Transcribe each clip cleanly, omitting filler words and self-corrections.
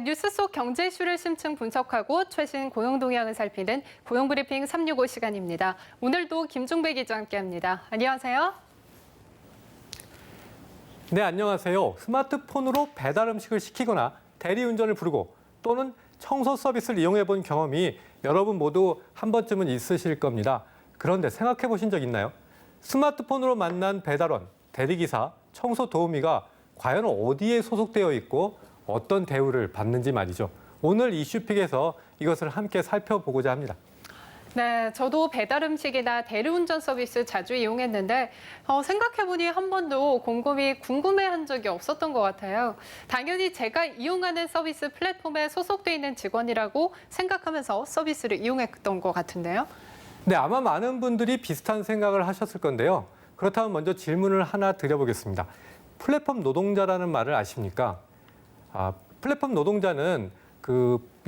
뉴스 속 경제 이슈를 심층 분석하고 최신 고용 동향을 살피는 고용브리핑 365 시간입니다. 오늘도 김종배 기자와 함께합니다. 안녕하세요. 네, 안녕하세요. 스마트폰으로 배달 음식을 시키거나 대리운전을 부르고 또는 청소 서비스를 이용해 본 경험이 여러분 모두 한 번쯤은 있으실 겁니다. 그런데 생각해 보신 적 있나요? 스마트폰으로 만난 배달원, 대리기사, 청소 도우미가 과연 어디에 소속되어 있고 어떤 대우를 받는지 말이죠. 오늘 이슈픽에서 이것을 함께 살펴보고자 합니다. 네, 저도 배달 음식이나 대리운전 서비스 자주 이용했는데 생각해보니 한 번도 곰곰이 궁금해한 적이 없었던 것 같아요. 당연히 제가 이용하는 서비스 플랫폼에 소속돼 있는 직원이라고 생각하면서 서비스를 이용했던 것 같은데요. 네, 아마 많은 분들이 비슷한 생각을 하셨을 건데요. 그렇다면 먼저 질문을 하나 드려보겠습니다. 플랫폼 노동자라는 말을 아십니까? 플랫폼 노동자는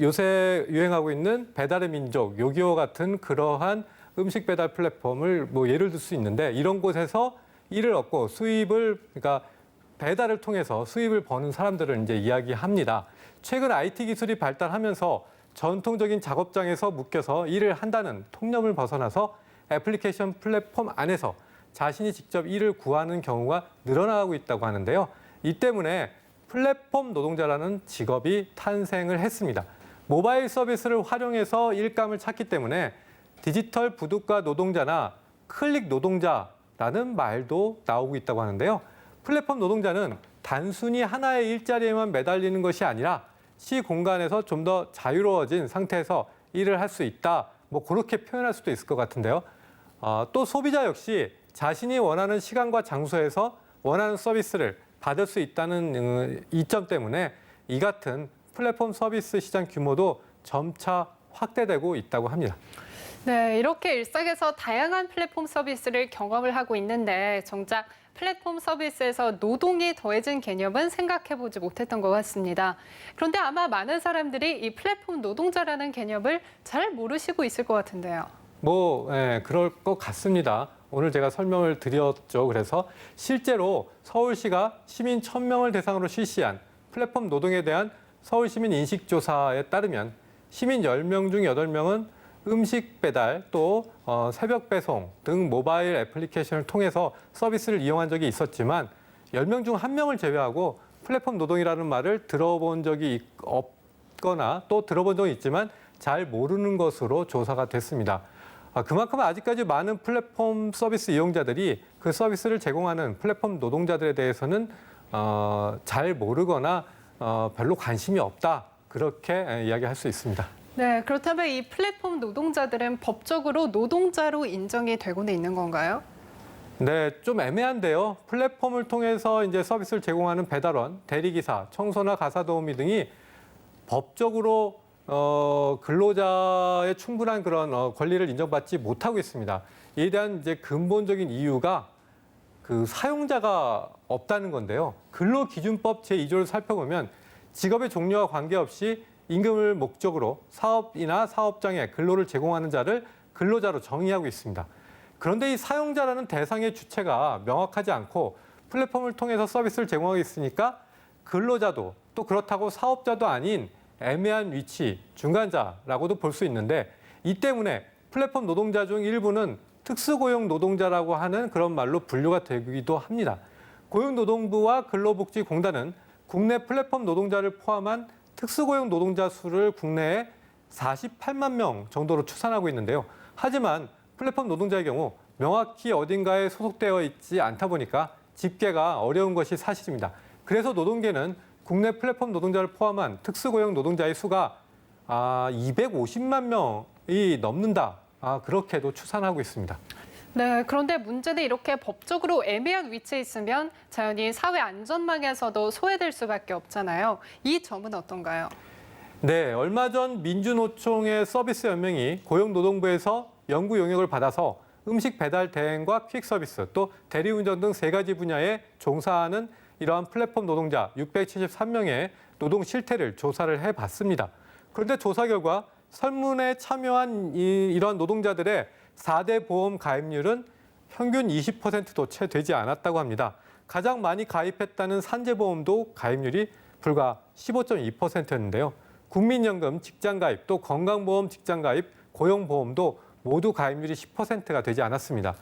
요새 유행하고 있는 배달의 민족, 요기요 같은 그러한 음식 배달 플랫폼을 예를 들 수 있는데 이런 곳에서 일을 얻고 그러니까 배달을 통해서 수입을 버는 사람들을 이제 이야기합니다. 최근 IT 기술이 발달하면서 전통적인 작업장에서 묶여서 일을 한다는 통념을 벗어나서 애플리케이션 플랫폼 안에서 자신이 직접 일을 구하는 경우가 늘어나고 있다고 하는데요. 이 때문에 플랫폼 노동자라는 직업이 탄생을 했습니다. 모바일 서비스를 활용해서 일감을 찾기 때문에 디지털 부둣가 노동자나 클릭 노동자라는 말도 나오고 있다고 하는데요. 플랫폼 노동자는 단순히 하나의 일자리에만 매달리는 것이 아니라 시 공간에서 좀 더 자유로워진 상태에서 일을 할 수 있다. 그렇게 표현할 수도 있을 것 같은데요. 또 소비자 역시 자신이 원하는 시간과 장소에서 원하는 서비스를 받을 수 있다는 이점 때문에 이 같은 플랫폼 서비스 시장 규모도 점차 확대되고 있다고 합니다. 네, 이렇게 일상에서 다양한 플랫폼 서비스를 경험을 하고 있는데 정작 플랫폼 서비스에서 노동이 더해진 개념은 생각해보지 못했던 것 같습니다. 그런데 아마 많은 사람들이 이 플랫폼 노동자라는 개념을 잘 모르시고 있을 것 같은데요. 그럴 것 같습니다. 오늘 제가 설명을 드렸죠. 그래서 실제로 서울시가 시민 1,000명을 대상으로 실시한 플랫폼 노동에 대한 서울시민 인식조사에 따르면 시민 10명 중 8명은 음식 배달 또 새벽 배송 등 모바일 애플리케이션을 통해서 서비스를 이용한 적이 있었지만 10명 중 1명을 제외하고 플랫폼 노동이라는 말을 들어본 적이 없거나 또 들어본 적은 있지만 잘 모르는 것으로 조사가 됐습니다. 그만큼 아직까지 많은 플랫폼 서비스 이용자들이 그 서비스를 제공하는 플랫폼 노동자들에 대해서는 잘 모르거나 별로 관심이 없다. 그렇게 이야기할 수 있습니다. 네, 그렇다면 이 플랫폼 노동자들은 법적으로 노동자로 인정이 되고는 있는 건가요? 네, 좀 애매한데요. 플랫폼을 통해서 이제 서비스를 제공하는 배달원, 대리기사, 청소나 가사도우미 등이 법적으로 근로자의 충분한 그런 권리를 인정받지 못하고 있습니다. 이에 대한 이제 근본적인 이유가 사용자가 없다는 건데요. 근로기준법 제2조를 살펴보면 직업의 종류와 관계없이 임금을 목적으로 사업이나 사업장에 근로를 제공하는 자를 근로자로 정의하고 있습니다. 그런데 이 사용자라는 대상의 주체가 명확하지 않고 플랫폼을 통해서 서비스를 제공하고 있으니까 근로자도 또 그렇다고 사업자도 아닌 애매한 위치, 중간자라고도 볼 수 있는데 이 때문에 플랫폼 노동자 중 일부는 특수고용 노동자라고 하는 그런 말로 분류가 되기도 합니다. 고용노동부와 근로복지공단은 국내 플랫폼 노동자를 포함한 특수고용 노동자 수를 국내에 48만 명 정도로 추산하고 있는데요. 하지만 플랫폼 노동자의 경우 명확히 어딘가에 소속되어 있지 않다 보니까 집계가 어려운 것이 사실입니다. 그래서 노동계는 국내 플랫폼 노동자를 포함한 특수고용 노동자의 수가 250만 명이 넘는다. 그렇게도 추산하고 있습니다. 네, 그런데 문제는 이렇게 법적으로 애매한 위치에 있으면 자연히 사회 안전망에서도 소외될 수밖에 없잖아요. 이 점은 어떤가요? 네, 얼마 전 민주노총의 서비스 연맹이 고용노동부에서 연구 용역을 받아서 음식 배달 대행과 퀵 서비스 또 대리운전 등 3가지 분야에 종사하는 이러한 플랫폼 노동자 673명의 노동 실태를 조사를 해봤습니다. 그런데 조사 결과 설문에 참여한 이러한 노동자들의 4대 보험 가입률은 평균 20%도 채 되지 않았다고 합니다. 가장 많이 가입했다는 산재보험도 가입률이 불과 15.2%였는데요. 국민연금 직장가입, 또 건강보험 직장가입, 고용보험도 모두 가입률이 10%가 되지 않았습니다.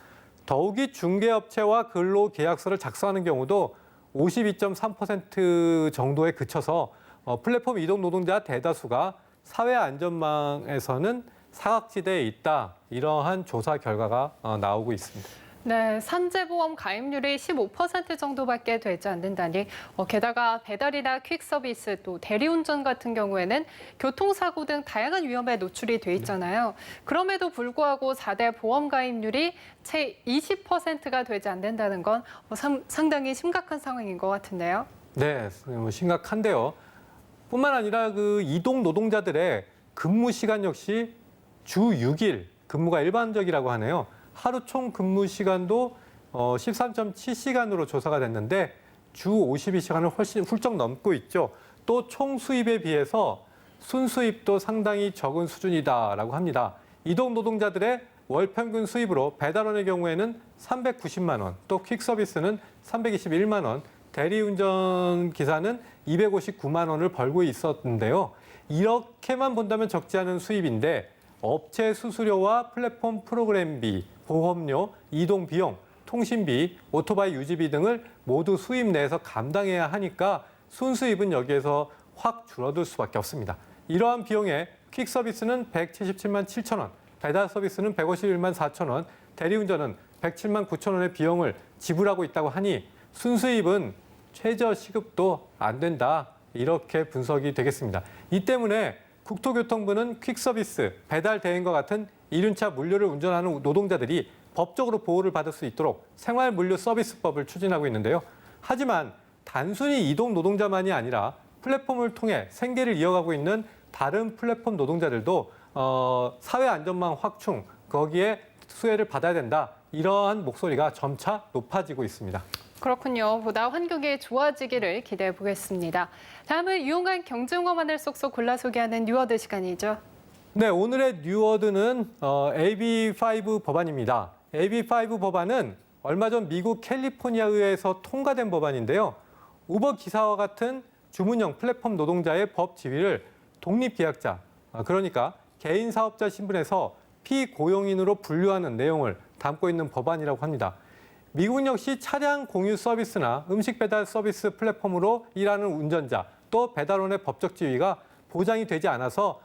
더욱이 중개업체와 근로계약서를 작성하는 경우도 52.3% 정도에 그쳐서 플랫폼 이동 노동자 대다수가 사회안전망에서는 사각지대에 있다. 이러한 조사 결과가 나오고 있습니다. 네, 산재보험 가입률이 15% 정도밖에 되지 않는다니 게다가 배달이나 퀵서비스 또 대리운전 같은 경우에는 교통사고 등 다양한 위험에 노출이 돼 있잖아요. 그럼에도 불구하고 4대 보험 가입률이 채 20%가 되지 않는다는 건 상당히 심각한 상황인 것 같은데요. 네, 심각한데요. 뿐만 아니라 그 이동 노동자들의 근무 시간 역시 주 6일 근무가 일반적이라고 하네요. 하루 총 근무 시간도 13.7시간으로 조사가 됐는데 주 52시간을 훨씬 훌쩍 넘고 있죠. 또 총 수입에 비해서 순수입도 상당히 적은 수준이다라고 합니다. 이동 노동자들의 월 평균 수입으로 배달원의 경우에는 390만 원, 또 퀵서비스는 321만 원, 대리운전 기사는 259만 원을 벌고 있었는데요. 이렇게만 본다면 적지 않은 수입인데 업체 수수료와 플랫폼 프로그램비, 보험료, 이동 비용, 통신비, 오토바이 유지비 등을 모두 수입 내에서 감당해야 하니까 순수입은 여기에서 확 줄어들 수밖에 없습니다. 이러한 비용에 퀵 서비스는 177만 7천 원, 배달 서비스는 151만 4천 원, 대리운전은 107만 9천 원의 비용을 지불하고 있다고 하니 순수입은 최저 시급도 안 된다. 이렇게 분석이 되겠습니다. 이 때문에 국토교통부는 퀵서비스, 배달 대행과 같은 이륜차 물류를 운전하는 노동자들이 법적으로 보호를 받을 수 있도록 생활물류 서비스법을 추진하고 있는데요. 하지만 단순히 이동 노동자만이 아니라 플랫폼을 통해 생계를 이어가고 있는 다른 플랫폼 노동자들도 사회안전망 확충, 거기에 수혜를 받아야 된다. 이러한 목소리가 점차 높아지고 있습니다. 그렇군요. 보다 환경이 좋아지기를 기대해 보겠습니다. 다음은 유용한 경제용어만을 쏙쏙 골라 소개하는 뉴워드 시간이죠. 네, 오늘의 뉴워드는 AB5 법안입니다. AB5 법안은 얼마 전 미국 캘리포니아의회에서 통과된 법안인데요. 우버 기사와 같은 주문형 플랫폼 노동자의 법 지위를 독립계약자, 그러니까 개인 사업자 신분에서 피고용인으로 분류하는 내용을 담고 있는 법안이라고 합니다. 미국 역시 차량 공유 서비스나 음식 배달 서비스 플랫폼으로 일하는 운전자, 또 배달원의 법적 지위가 보장이 되지 않아서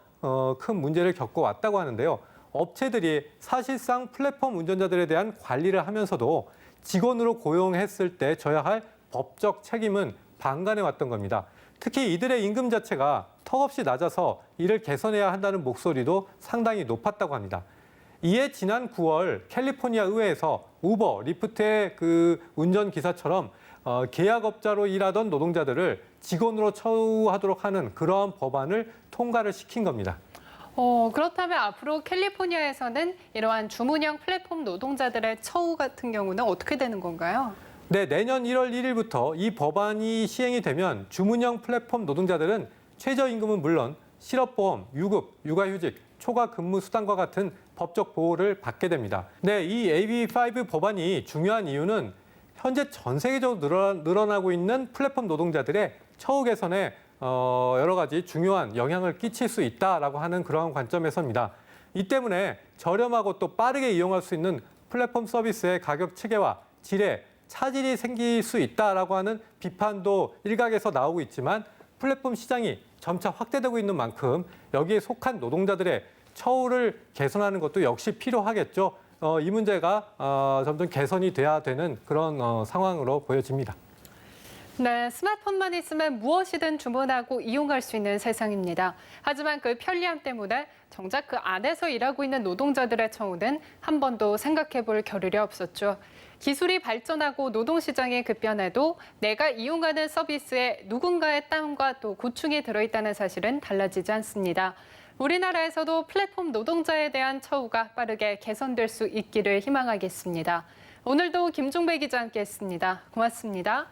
큰 문제를 겪어왔다고 하는데요. 업체들이 사실상 플랫폼 운전자들에 대한 관리를 하면서도 직원으로 고용했을 때 져야 할 법적 책임은 방관해왔던 겁니다. 특히 이들의 임금 자체가 턱없이 낮아서 이를 개선해야 한다는 목소리도 상당히 높았다고 합니다. 이에 지난 9월 캘리포니아 의회에서 우버, 리프트의 그 운전기사처럼 계약업자로 일하던 노동자들을 직원으로 처우하도록 하는 그러한 법안을 통과를 시킨 겁니다. 그렇다면 앞으로 캘리포니아에서는 이러한 주문형 플랫폼 노동자들의 처우 같은 경우는 어떻게 되는 건가요? 네, 내년 1월 1일부터 이 법안이 시행이 되면 주문형 플랫폼 노동자들은 최저임금은 물론 실업보험, 유급, 육아휴직, 초과 근무 수당과 같은 법적 보호를 받게 됩니다. 네, 이 AB5 법안이 중요한 이유는 현재 전 세계적으로 늘어나고 있는 플랫폼 노동자들의 처우 개선에 여러 가지 중요한 영향을 끼칠 수 있다라고 하는 그러한 관점에서입니다. 이 때문에 저렴하고 또 빠르게 이용할 수 있는 플랫폼 서비스의 가격 체계와 질에 차질이 생길 수 있다라고 하는 비판도 일각에서 나오고 있지만 플랫폼 시장이 점차 확대되고 있는 만큼 여기에 속한 노동자들의 처우를 개선하는 것도 역시 필요하겠죠. 이 문제가 점점 개선이 돼야 되는 그런 상황으로 보여집니다. 네, 스마트폰만 있으면 무엇이든 주문하고 이용할 수 있는 세상입니다. 하지만 그 편리함 때문에 정작 그 안에서 일하고 있는 노동자들의 처우는 한 번도 생각해 볼 겨를이 없었죠. 기술이 발전하고 노동시장이 급변해도 내가 이용하는 서비스에 누군가의 땀과 또 고충이 들어있다는 사실은 달라지지 않습니다. 우리나라에서도 플랫폼 노동자에 대한 처우가 빠르게 개선될 수 있기를 희망하겠습니다. 오늘도 김종배 기자와 함께했습니다. 고맙습니다.